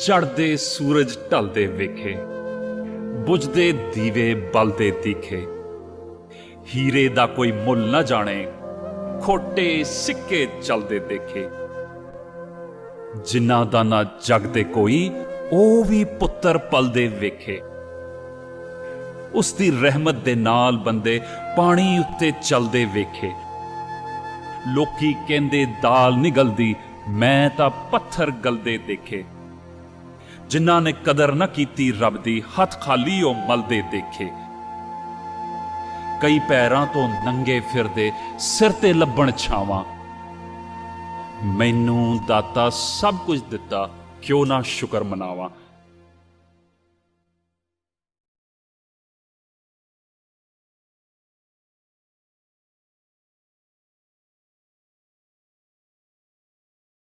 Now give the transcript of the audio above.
चढ़दे सूरज ढलदे वेखे, बुझदे दीवे बलदे दिखे। हीरे दा कोई मुल न जाने, खोटे सिक्के चलदे देखे। जिन्ना दा ना जगदे कोई, ओ भी पुत्तर पलदे वेखे। उसदी रहमत दे नाल बंदे पानी उत्ते चलदे वेखे। लोकी कहंदे दाल निगलदी, मैं तां पत्थर गलदे देखे। जिन्हां ने कदर न कीती रब दी, हथ खाली ओ मलदे देखे। कई पैरां तो नंगे फिरदे, सिर ते लब्बण छावां। मैनू दाता सब कुछ दिता, क्यों ना शुक्र मनावां।